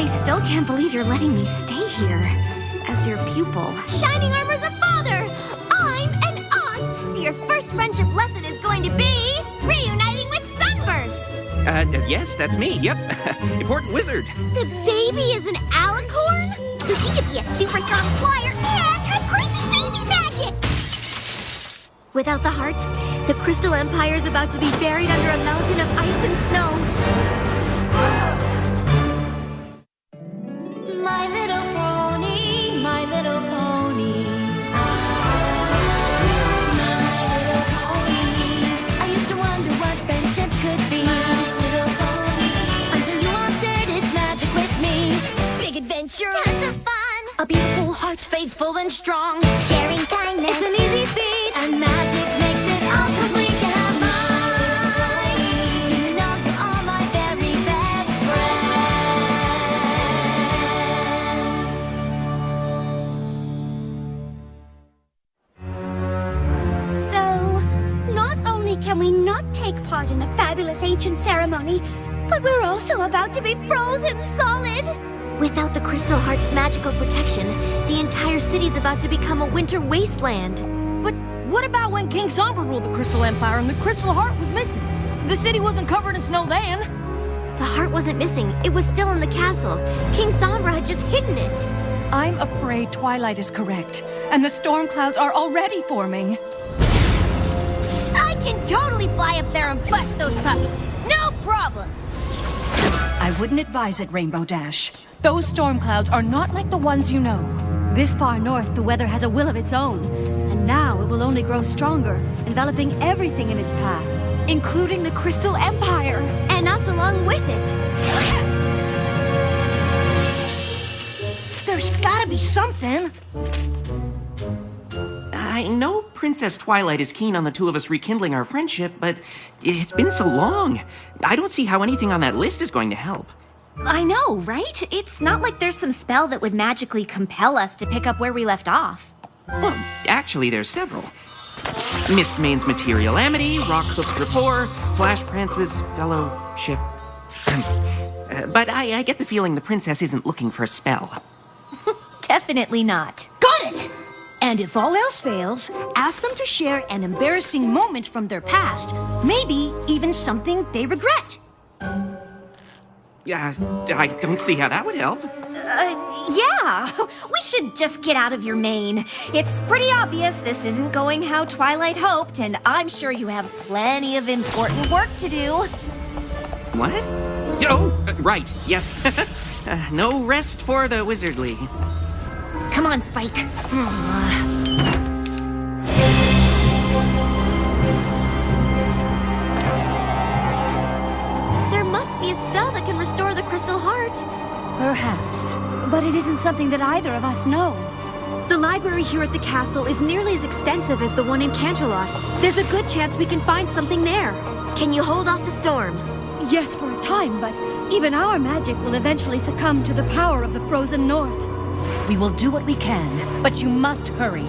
I still can't believe you're letting me stay here as your pupil. Shining Armor's a father! I'm an aunt! Your first friendship lesson is going to be reuniting with Sunburst! Yes, that's me, yep. Important wizard. The baby is an alicorn? So she could be a super strong flyer and have crazy baby magic! Without the heart, the Crystal Empire is about to be buried under a mountain of ice and snow. My little pony, my little pony. My little pony. I used to wonder what friendship could be. My little pony. Until you all shared its magic with me. Big adventure. Tons of fun. A beautiful heart, faithful and strong. Sharing kindness. It's an easy feat. And magic makes it all complete. You have mine. Do you know you're all my very best friends. So, not only can we not take part in a fabulous ancient ceremony, but we're also about to be frozen solid. Without the Crystal Heart's magical protection, the entire city's about to become a winter wasteland. But what about when King Sombra ruled the Crystal Empire and the Crystal Heart was missing? The city wasn't covered in snow then. The heart wasn't missing. It was still in the castle. King Sombra had just hidden it. I'm afraid Twilight is correct, and the storm clouds are already forming. I can totally fly up there and bust those puppies. No problem. I wouldn't advise it, Rainbow Dash. Those storm clouds are not like the ones you know. This far north, the weather has a will of its own. And now it will only grow stronger, enveloping everything in its path. Including the Crystal Empire. And us along with it. There's gotta be something. I know Princess Twilight is keen on the two of us rekindling our friendship, but it's been so long. I don't see how anything on that list is going to help. I know, right? It's not like there's some spell that would magically compel us to pick up where we left off. Well, actually, there's several. Mistmane's Material Amity, Rockhoof's Rapport, Flash Prance's Fellowship. But I get the feeling the princess isn't looking for a spell. Definitely not. Got it! And if all else fails, ask them to share an embarrassing moment from their past. Maybe even something they regret. I don't see how that would help. Yeah. We should just get out of your mane. It's pretty obvious this isn't going how Twilight hoped, and I'm sure you have plenty of important work to do. What? Oh, right, yes. No rest for the wizardly. Come on, Spike. There must be a spell that can restore the Crystal Heart. Perhaps. But it isn't something that either of us know. The library here at the castle is nearly as extensive as the one in Canterlot. There's a good chance we can find something there. Can you hold off the storm? Yes, for a time, but even our magic will eventually succumb to the power of the frozen north. We will do what we can, but you must hurry.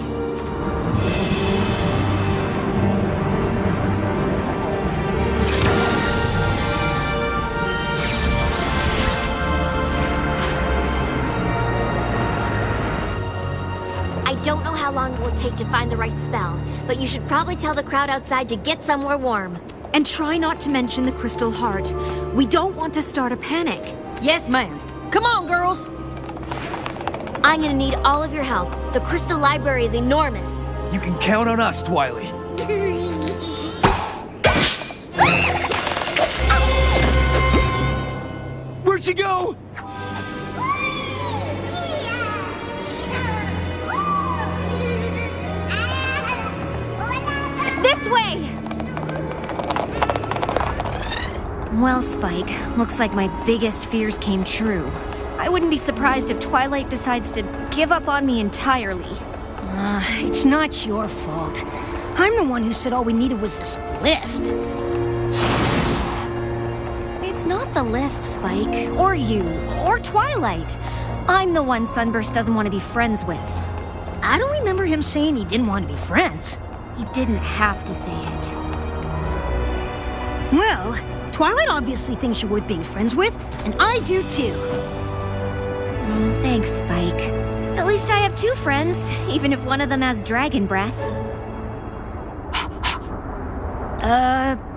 I don't know how long it will take to find the right spell, but you should probably tell the crowd outside to get somewhere warm. And try not to mention the Crystal Heart. We don't want to start a panic. Yes, ma'am. Come on, girls. I'm gonna need all of your help. The Crystal Library is enormous. You can count on us, Twilight. Where'd she go? This way! Well, Spike, looks like my biggest fears came true. I wouldn't be surprised if Twilight decides to give up on me entirely. It's not your fault. I'm the one who said all we needed was this list. It's not the list, Spike, or you, or Twilight. I'm the one Sunburst doesn't want to be friends with. I don't remember him saying he didn't want to be friends. He didn't have to say it. Well, Twilight obviously thinks you're worth being friends with, and I do too. Oh, thanks, Spike. At least I have 2 friends, even if one of them has dragon breath.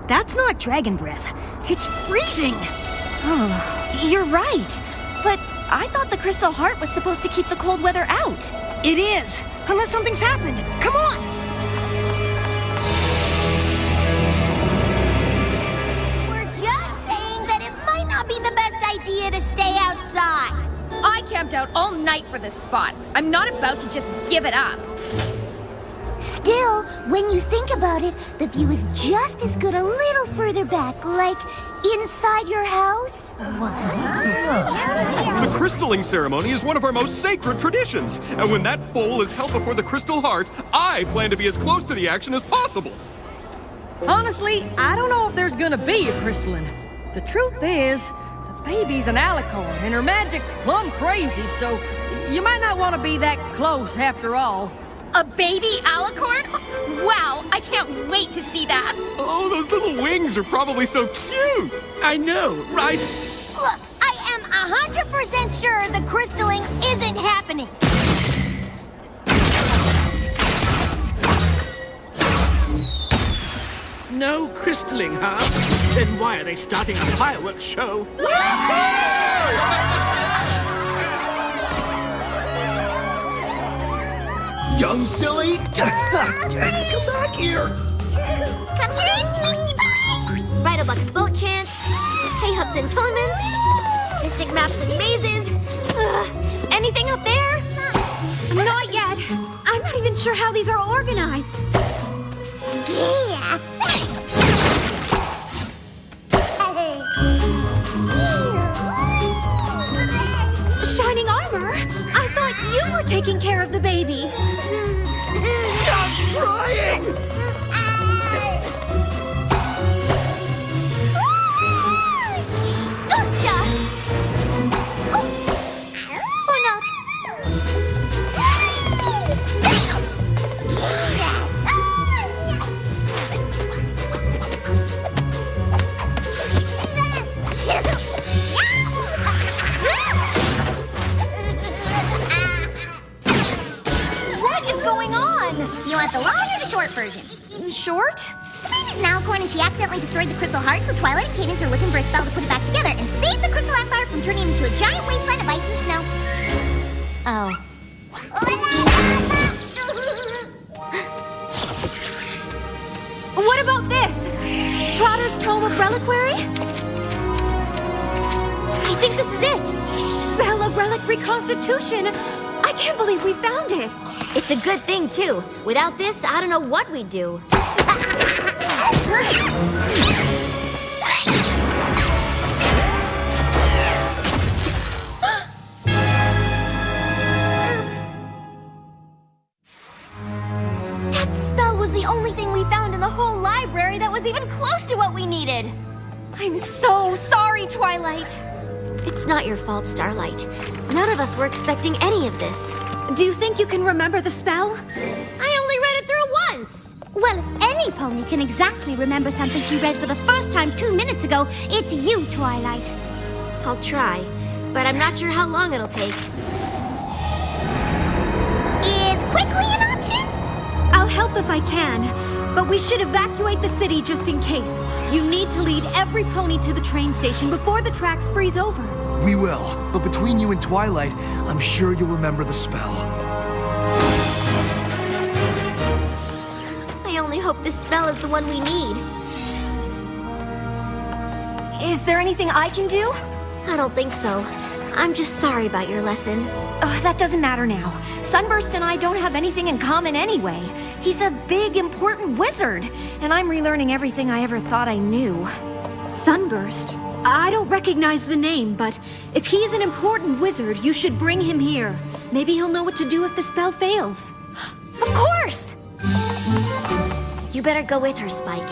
That's not dragon breath. It's freezing. Oh, you're right. But I thought the Crystal Heart was supposed to keep the cold weather out. It is, unless something's happened. Come on! We're just saying that it might not be the best idea to stay outside. I camped out all night for this spot. I'm not about to just give it up. Still, when you think about it, the view is just as good a little further back, like inside your house. The crystalling ceremony is one of our most sacred traditions, and when that foal is held before the Crystal Heart, I plan to be as close to the action as possible. Honestly, I don't know if there's gonna be a crystalline. The truth is, the baby's an alicorn, and her magic's plumb crazy, so you might not want to be that close after all. A baby alicorn? Wow, I can't wait to see that. Oh, those little wings are probably so cute. I know, right? Look, I am 100% sure the crystalling isn't happening. No crystalling, huh? Then why are they starting a fireworks show? Young Billy! Come back here! Come to it! Bridalbuck's boat chance, hay hubs and tournaments, mystic maps and mazes. Anything up there? Not yet. I'm not even sure how these are organized. Yeah. Shining armor? I thought you were taking care of the baby. Stop trying! Gotcha! Oh. Or not. What is going on? You want the long or the short version? Short? The baby's an alicorn and she accidentally destroyed the Crystal Heart, so Twilight and Cadence are looking for a spell to put it back together and save the Crystal Empire from turning into a giant wasteland of ice and snow. Oh. What about this? Trotter's Tome of Reliquary? I think this is it. Spell of Relic Reconstitution. I can't believe we found it. It's a good thing, too. Without this, I don't know what we'd do. Oops. That spell was the only thing we found in the whole library that was even close to what we needed. I'm so sorry, Twilight. It's not your fault, Starlight. None of us were expecting any of this. Do you think you can remember the spell? I only read it through once. Well, if any pony can exactly remember something she read for the first time 2 minutes ago, it's you, Twilight. I'll try, but I'm not sure how long it'll take. Is quickly an option? I'll help if I can, but we should evacuate the city just in case. You need to lead every pony to the train station before the tracks freeze over. We will, but between you and Twilight, I'm sure you'll remember the spell. I only hope this spell is the one we need. Is there anything I can do? I don't think so. I'm just sorry about your lesson. Oh, that doesn't matter now. Sunburst and I don't have anything in common anyway. He's a big, important wizard, and I'm relearning everything I ever thought I knew. Sunburst? I don't recognize the name, but if he's an important wizard, you should bring him here. Maybe he'll know what to do if the spell fails. Of course! You better go with her, Spike.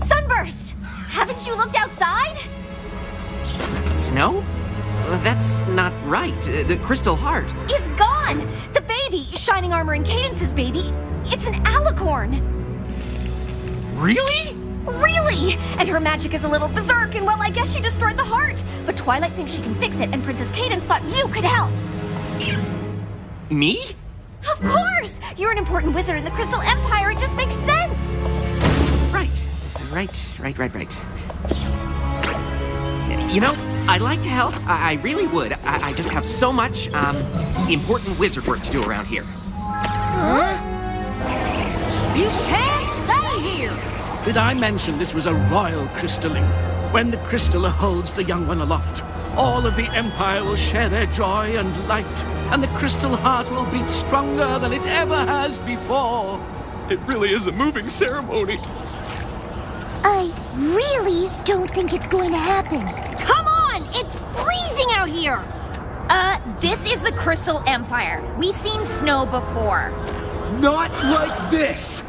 Sunburst! Haven't you looked outside? Snow? That's not right. The Crystal Heart. Is gone! The baby! Shining Armor and Cadence's baby. It's an alicorn. Really? Really? And her magic is a little berserk, and well, I guess she destroyed the heart. But Twilight thinks she can fix it, and Princess Cadence thought you could help. Me? Of course! You're an important wizard in the Crystal Empire. It just makes sense. Right. You know, I'd like to help. I really would. I just have so much, important wizard work to do around here. Huh? You can't stay here! Did I mention this was a royal crystalling? When the crystaller holds the young one aloft, all of the Empire will share their joy and light, and the crystal heart will beat stronger than it ever has before. It really is a moving ceremony. I really don't think it's going to happen. Come on! It's freezing out here! This is the Crystal Empire. We've seen snow before. Not like this!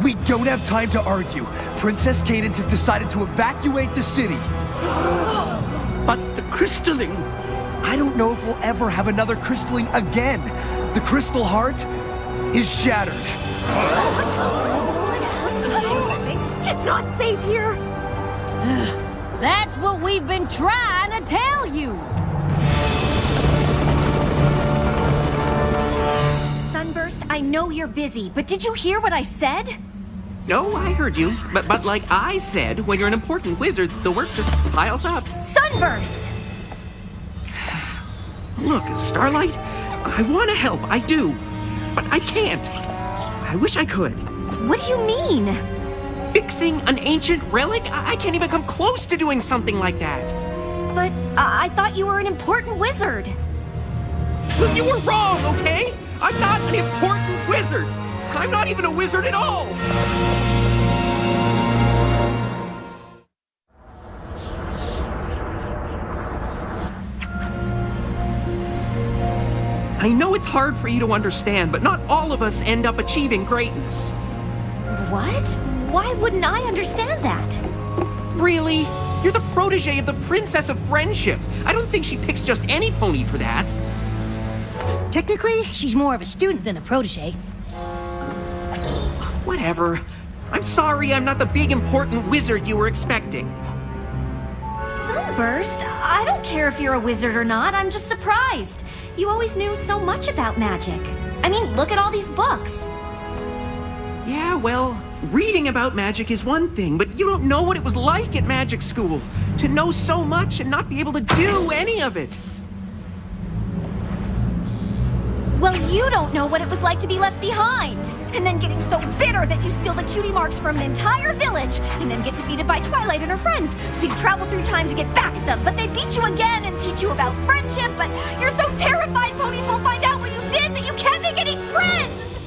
We don't have time to argue. Princess Cadence has decided to evacuate the city. But the crystalling... I don't know if we'll ever have another crystalling again. The crystal heart is shattered. It's not safe here. That's what we've been trying to tell you. Sunburst, I know you're busy, but did you hear what I said? Oh, I heard you. But like I said, when you're an important wizard, the work just piles up. Sunburst! Look, Starlight, I want to help, I do. But I can't. I wish I could. What do you mean? Fixing an ancient relic? I can't even come close to doing something like that. But I thought you were an important wizard. Well, you were wrong, okay? I'm not an important wizard. I'm not even a wizard at all. I know it's hard for you to understand, but not all of us end up achieving greatness. What? Why wouldn't I understand that? Really? You're the protege of the Princess of Friendship. I don't think she picks just any pony for that. Technically, she's more of a student than a protege. Whatever. I'm sorry I'm not the big important wizard you were expecting. Sunburst? I don't care if you're a wizard or not. I'm just surprised. You always knew so much about magic. I mean, look at all these books. Yeah, well, reading about magic is one thing, but you don't know what it was like at magic school. To know so much and not be able to do any of it. Well, you don't know what it was like to be left behind. And then getting so bitter that you steal the cutie marks from an entire village, and then get defeated by Twilight and her friends. So you travel through time to get back at them, but they beat you again and teach you about friendship, but you're so terrified ponies will find out what you did that you can't make any friends!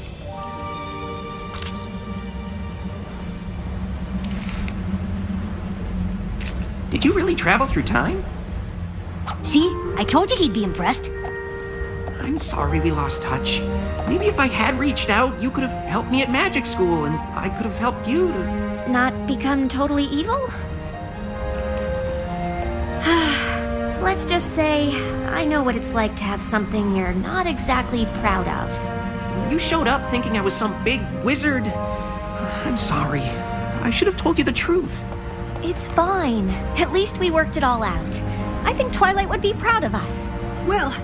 Did you really travel through time? See? I told you he'd be impressed. I'm sorry we lost touch. Maybe if I had reached out, you could have helped me at magic school, and I could have helped you to... Not become totally evil? Let's just say, I know what it's like to have something you're not exactly proud of. When you showed up thinking I was some big wizard, I'm sorry. I should have told you the truth. It's fine. At least we worked it all out. I think Twilight would be proud of us. Well,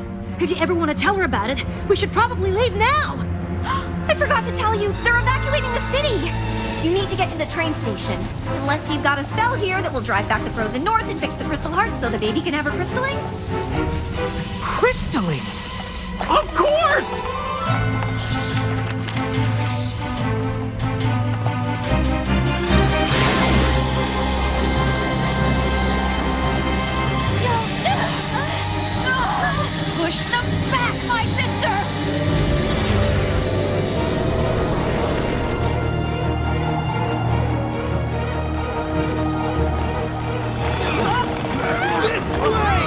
if you ever want to tell her about it, we should probably leave now. I forgot to tell you, they're evacuating the city. You need to get to the train station. Unless you've got a spell here that will drive back the frozen north and fix the crystal heart so the baby can have her crystalling. Crystalling? Of course! Push them back, my sister! This way!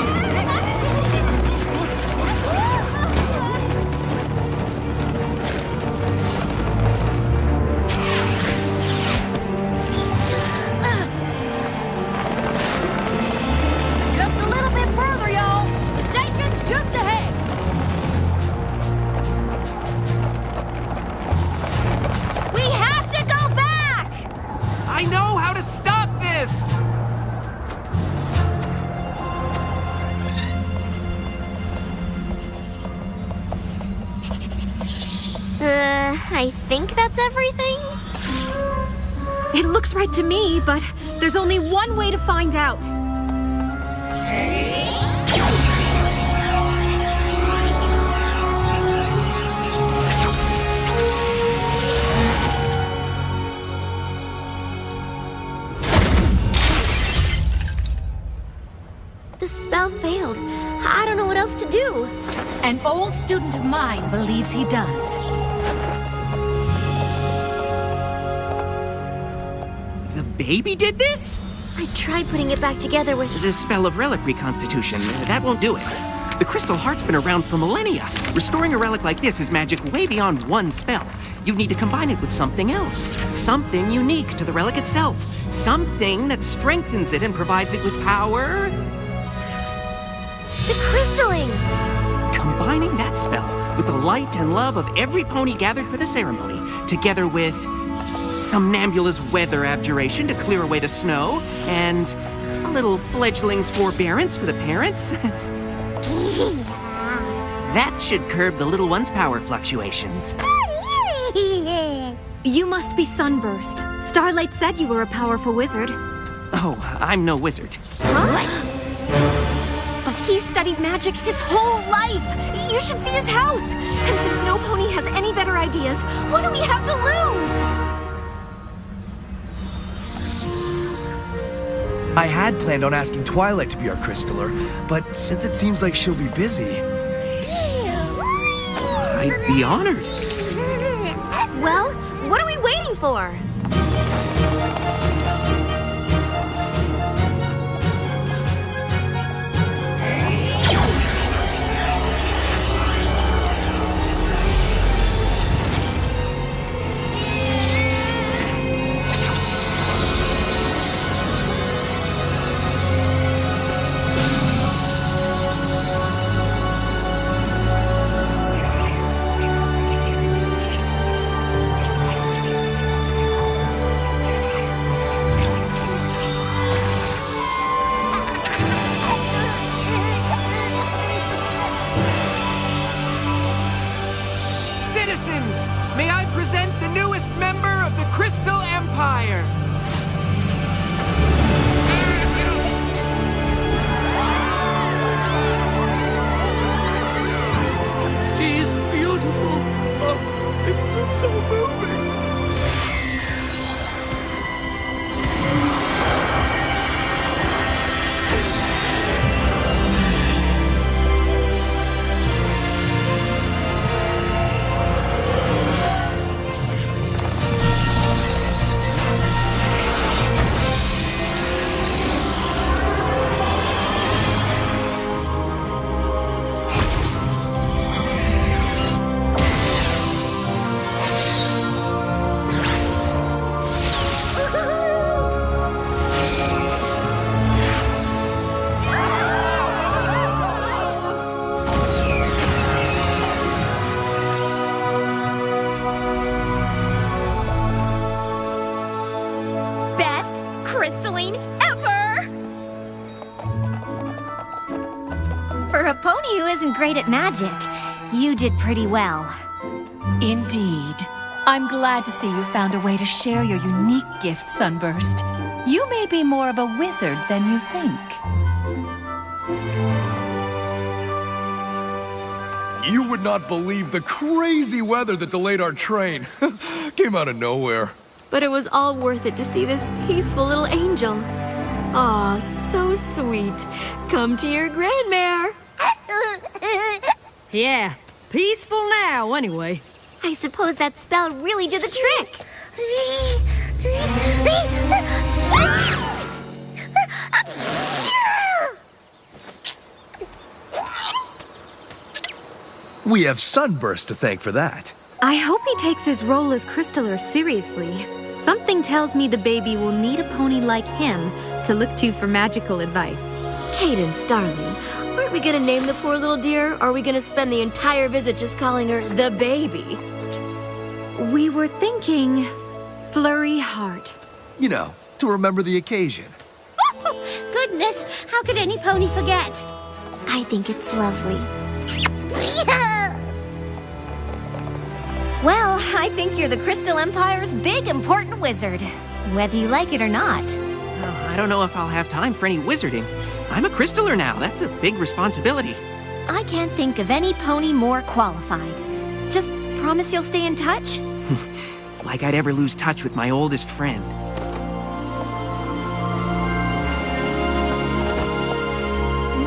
everything? It looks right to me, but there's only one way to find out. The spell failed. I don't know what else to do. An old student of mine believes he does. The baby did this? I tried putting it back together with... The spell of relic reconstitution. That won't do it. The crystal heart's been around for millennia. Restoring a relic like this is magic way beyond one spell. You need to combine it with something else. Something unique to the relic itself. Something that strengthens it and provides it with power. The crystalling! Combining that spell with the light and love of every pony gathered for the ceremony, together with Somnambula's weather abjuration to clear away the snow, and a little fledgling's forbearance for the parents. That should curb the little one's power fluctuations. You must be Sunburst. Starlight said you were a powerful wizard. Oh, I'm no wizard. But he studied magic his whole life. You should see his house. And since no pony has any better ideas, what do we have to lose? I had planned on asking Twilight to be our crystaller, but since it seems like she'll be busy... I'd be honored. Well, what are we waiting for? Citizens, may I present the newest member of the Crystal Empire. She is beautiful. Oh, it's just so moving. Best crystalline ever! For a pony who isn't great at magic, you did pretty well. Indeed. I'm glad to see you found a way to share your unique gift, Sunburst. You may be more of a wizard than you think. You would not believe the crazy weather that delayed our train. Came out of nowhere. But it was all worth it to see this peaceful little angel. Aw, so sweet. Come to your grandmare. Yeah, peaceful now, anyway. I suppose that spell really did the trick. We have Sunburst to thank for that. I hope he takes his role as crystaller seriously. Something tells me the baby will need a pony like him to look to for magical advice. Cadence, darling, aren't we gonna name the poor little dear, or are we gonna spend the entire visit just calling her the baby? We were thinking Flurry Heart. You know, to remember the occasion. Goodness, how could any pony forget? I think it's lovely. Well, I think you're the Crystal Empire's big, important wizard. Whether you like it or not. Oh, I don't know if I'll have time for any wizarding. I'm a crystaller now. That's a big responsibility. I can't think of any pony more qualified. Just promise you'll stay in touch? Like I'd ever lose touch with my oldest friend.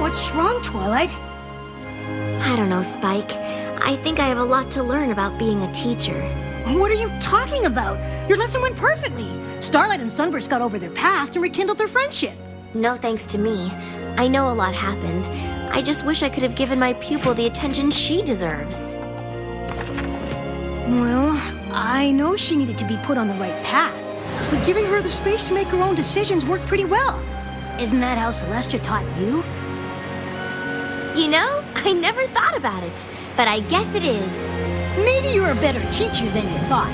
What's wrong, Twilight? I don't know, Spike. I think I have a lot to learn about being a teacher. What are you talking about? Your lesson went perfectly. Starlight and Sunburst got over their past and rekindled their friendship. No thanks to me. I know a lot happened. I just wish I could have given my pupil the attention she deserves. Well, I know she needed to be put on the right path, but giving her the space to make her own decisions worked pretty well. Isn't that how Celestia taught you? You know, I never thought about it, but I guess it is. Maybe you're a better teacher than you thought.